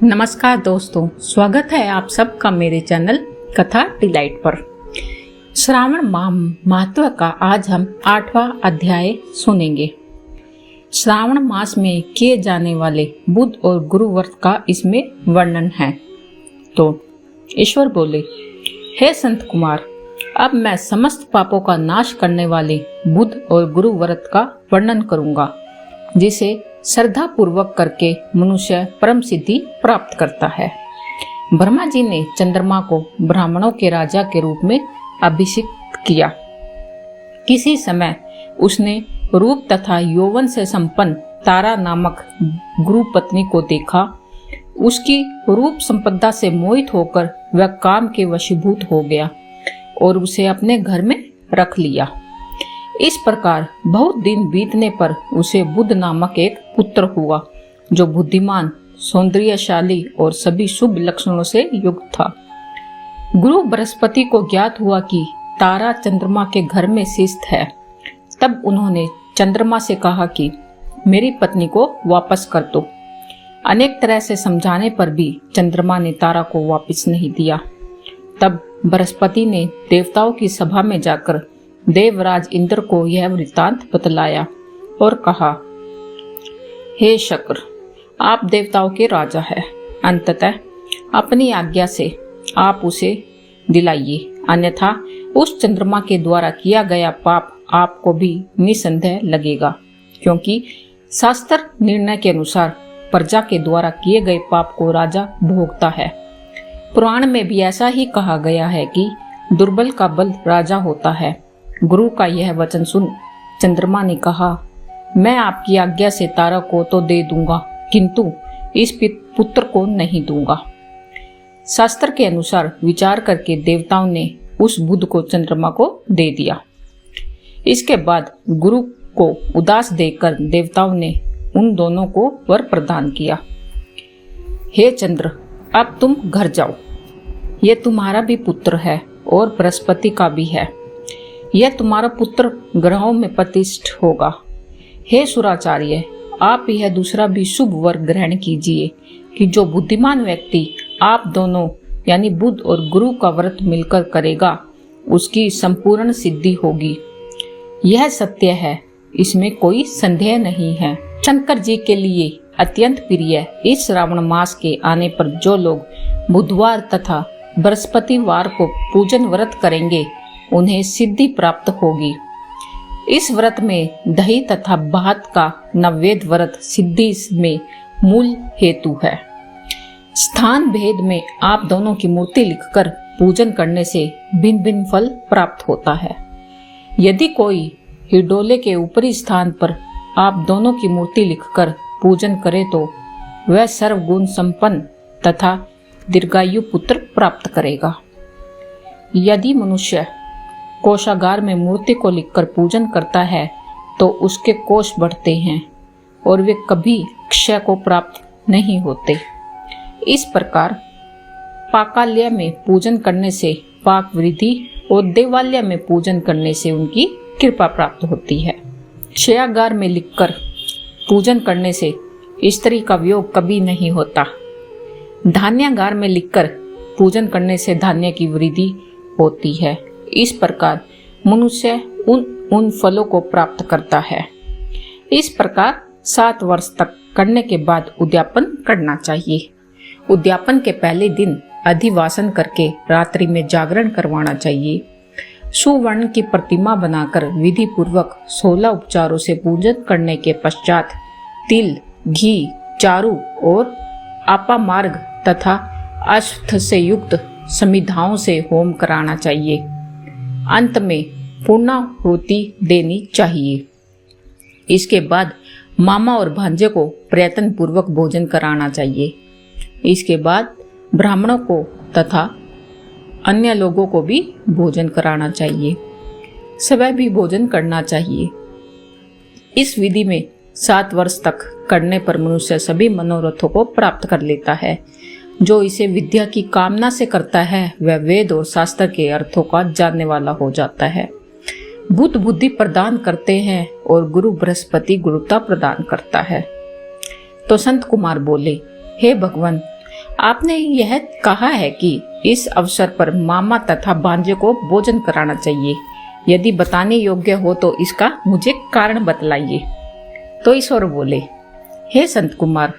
नमस्कार दोस्तों, स्वागत है आप सबका मेरे चैनल कथा डिलाइट पर। श्रावण माह महत्व का आज हम 8वां अध्याय सुनेंगे। श्रावण मास में किए जाने वाले बुध और गुरु व्रत का इसमें वर्णन है। तो ईश्वर बोले, हे संत कुमार, अब मैं समस्त पापों का नाश करने वाले बुध और गुरु व्रत का वर्णन करूंगा, जिसे श्रद्धा पूर्वक करके मनुष्य परम सिद्धि प्राप्त करता है। ब्रह्मा जी ने चंद्रमा को ब्राह्मणों के राजा के रूप में अभिषिक्त किया। किसी समय उसने रूप तथा यौवन से संपन्न तारा नामक गुरु पत्नी को देखा। उसकी रूप संपदा से मोहित होकर वह काम के वशीभूत हो गया और उसे अपने घर में रख लिया। इस प्रकार बहुत दिन बीतने पर उसे बुध नामक एक पुत्र हुआ, जो बुद्धिमान, सौंदर्यशाली और सभी शुभ लक्षणों से युक्त था। गुरु बृहस्पति को ज्ञात हुआ कि तारा चंद्रमा के घर में स्थित है। तब उन्होंने चंद्रमा से कहा कि मेरी पत्नी को वापस कर दो। अनेक तरह से समझाने पर भी चंद्रमा ने तारा को वापस नहीं दिया। तब बृहस्पति ने देवताओं की सभा में जाकर देवराज इंद्र को यह वृत्तांत बतलाया और कहा, हे शक्र, आप देवताओं के राजा हैं। अंततः अपनी आज्ञा से आप उसे दिलाइए, अन्यथा उस चंद्रमा के द्वारा किया गया पाप आपको भी निसंदेह लगेगा, क्योंकि शास्त्र निर्णय के अनुसार प्रजा के द्वारा किए गए पाप को राजा भोगता है। पुराण में भी ऐसा ही कहा गया है कि दुर्बल का बल राजा होता है। गुरु का यह वचन सुन चंद्रमा ने कहा, मैं आपकी आज्ञा से तारा को तो दे दूंगा, किंतु इस पुत्र को नहीं दूंगा। शास्त्र के अनुसार विचार करके देवताओं ने उस बुध को चंद्रमा को दे दिया। इसके बाद गुरु को उदास देखकर देवताओं ने उन दोनों को वर प्रदान किया। हे चंद्र, अब तुम घर जाओ। यह तुम्हारा भी पुत्र है और बृहस्पति का भी है। यह तुम्हारा पुत्र ग्रहों में प्रतिष्ठ होगा। हे सुराचार्य, आप यह दूसरा भी शुभ वर ग्रहण कीजिए कि जो बुद्धिमान व्यक्ति आप दोनों यानी बुध और गुरु का व्रत मिलकर करेगा, उसकी संपूर्ण सिद्धि होगी। यह सत्य है, इसमें कोई संदेह नहीं है। शंकर जी के लिए अत्यंत प्रिय इस श्रावण मास के आने पर जो लोग बुधवार तथा बृहस्पतिवार को पूजन व्रत करेंगे, उन्हें सिद्धि प्राप्त होगी। इस व्रत में दही तथा भात का नैवेद्य व्रत सिद्धि में मूल हेतु है। स्थान भेद में आप दोनों की मूर्ति लिखकर पूजन करने से भिन्न भिन्न फल प्राप्त होता है। यदि कोई हिडोले के ऊपरी स्थान पर आप दोनों की मूर्ति लिखकर पूजन करे तो वह सर्वगुण संपन्न तथा दीर्घायु पुत्र प्राप्त करेगा। यदि मनुष्य कोषागार में मूर्ति को लिखकर पूजन करता है तो उसके कोष बढ़ते हैं और वे कभी क्षय को प्राप्त नहीं होते। इस प्रकार पाकाल्य में पूजन करने से पाक वृद्धि और देवालय में पूजन करने से उनकी कृपा प्राप्त होती है। क्षयागार में लिखकर पूजन करने से स्त्री का वियोग कभी नहीं होता। धान्यागार में लिखकर पूजन करने से धान्य की वृद्धि होती है। इस प्रकार मनुष्य उन फलों को प्राप्त करता है। इस प्रकार 7 वर्ष तक करने के बाद उद्यापन करना चाहिए। उद्यापन के पहले दिन अधिवासन करके रात्रि में जागरण करवाना चाहिए। सुवर्ण की प्रतिमा बनाकर विधि पूर्वक 16 उपचारों से पूजन करने के पश्चात तिल, घी, चारू और आपामार्ग तथा अश्वत्थ से युक्त समिधाओं से होम कराना चाहिए। अंत में पूर्णाहुति देनी चाहिए। इसके बाद मामा और भांजे को प्रयत्न पूर्वक भोजन कराना चाहिए। इसके बाद ब्राह्मणों को तथा अन्य लोगों को भी भोजन कराना चाहिए। स्वयं भी भोजन करना चाहिए। इस विधि में 7 वर्ष तक करने पर मनुष्य सभी मनोरथों को प्राप्त कर लेता है। जो इसे विद्या की कामना से करता है वह वेद और शास्त्र के अर्थों का जानने वाला हो जाता है। बुध बुद्धि प्रदान करते हैं और गुरु बृहस्पति गुरुता प्रदान करता है। तो संत कुमार बोले, हे भगवान, आपने यह कहा है कि इस अवसर पर मामा तथा भांजे को भोजन कराना चाहिए। यदि बताने योग्य हो तो इसका मुझे कारण बतलाइए। तो ईश्वर बोले, हे संत कुमार,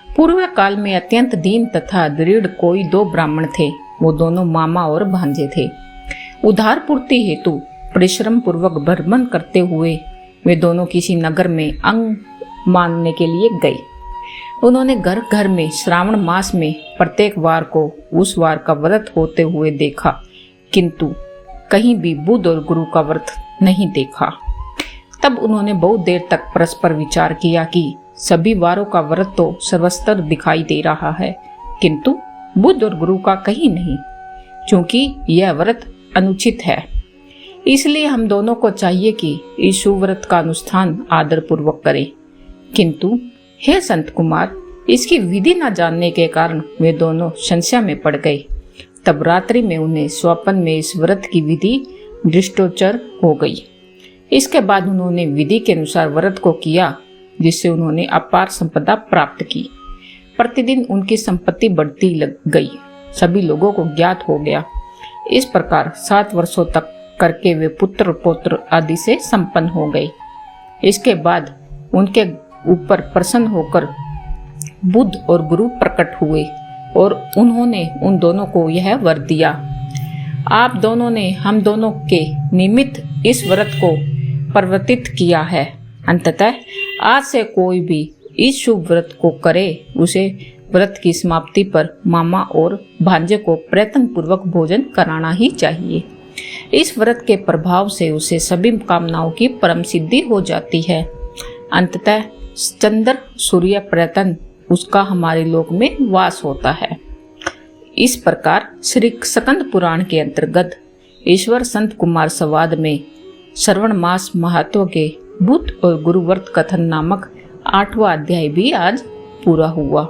पूर्व काल में अत्यंत दीन तथा दृढ़ कोई 2 ब्राह्मण थे। वो दोनों मामा और भांजे थे। उधार पूर्ति हेतु परिश्रम पूर्वक भ्रमण करते हुए वे दोनों किसी नगर में अंग मानने के लिए गए। उन्होंने घर घर में श्रावण मास में प्रत्येक वार को उस वार का व्रत होते हुए देखा, किंतु कहीं भी बुध और गुरु का व्रत नहीं देखा। तब उन्होंने बहुत देर तक परस्पर विचार किया कि सभी वारों का व्रत तो सर्वस्तर दिखाई दे रहा है, किंतु बुध और गुरु का कहीं नहीं। क्योंकि यह व्रत अनुचित है, इसलिए हम दोनों को चाहिए कि इस शुभ व्रत का अनुष्ठान आदर पूर्वक करें। किंतु हे संत कुमार, इसकी विधि न जानने के कारण वे दोनों संशय में पड़ गए। तब रात्रि में उन्हें स्वप्न में इस व्रत की विधि दृष्टोचर हो गई। इसके बाद उन्होंने विधि के अनुसार व्रत को किया, जिससे उन्होंने अपार संपदा प्राप्त की। प्रतिदिन उनकी संपत्ति बढ़ती गई। सभी लोगों को ज्ञात हो गया। इस प्रकार 7 वर्षों तक करके वे पुत्र पौत्र आदि से संपन्न हो गए। इसके बाद उनके ऊपर प्रसन्न होकर बुध और गुरु प्रकट हुए और उन्होंने उन दोनों को यह वर दिया, आप दोनों ने हम दोनों के निमित्त इस व्रत को प्रवर्तित किया है। अंततः आज से कोई भी इस शुभ व्रत को करे, उसे व्रत की समाप्ति पर मामा और भांजे को प्रयत्न पूर्वक भोजन कराना ही चाहिए। इस व्रत के प्रभाव से उसे सभी कामनाओं की परम सिद्धि हो जाती है। अंततः चंद्र सूर्य प्रयत्न उसका हमारे लोक में वास होता है। इस प्रकार श्री स्कंद पुराण के अंतर्गत ईश्वर संत कुमार संवाद में श्रवण मास महत्व के बुध और गुरु व्रत कथन नामक 8वां अध्याय भी आज पूरा हुआ।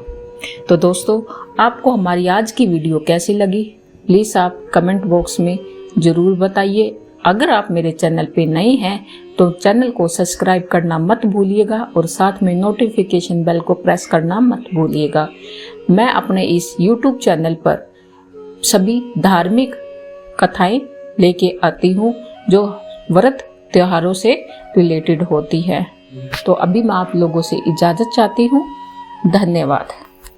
तो दोस्तों, आपको हमारी आज की वीडियो कैसी लगी, प्लीज आप कमेंट बॉक्स में जरूर बताइए। अगर आप मेरे चैनल पे नए हैं तो चैनल को सब्सक्राइब करना मत भूलिएगा और साथ में नोटिफिकेशन बेल को प्रेस करना मत भूलिएगा। मैं अपने इस YouTube चैनल पर सभी धार्मिक कथाएं लेके आती हूँ जो व्रत त्योहारों से रिलेटेड होती है। तो अभी मैं आप लोगों से इजाजत चाहती हूँ। धन्यवाद।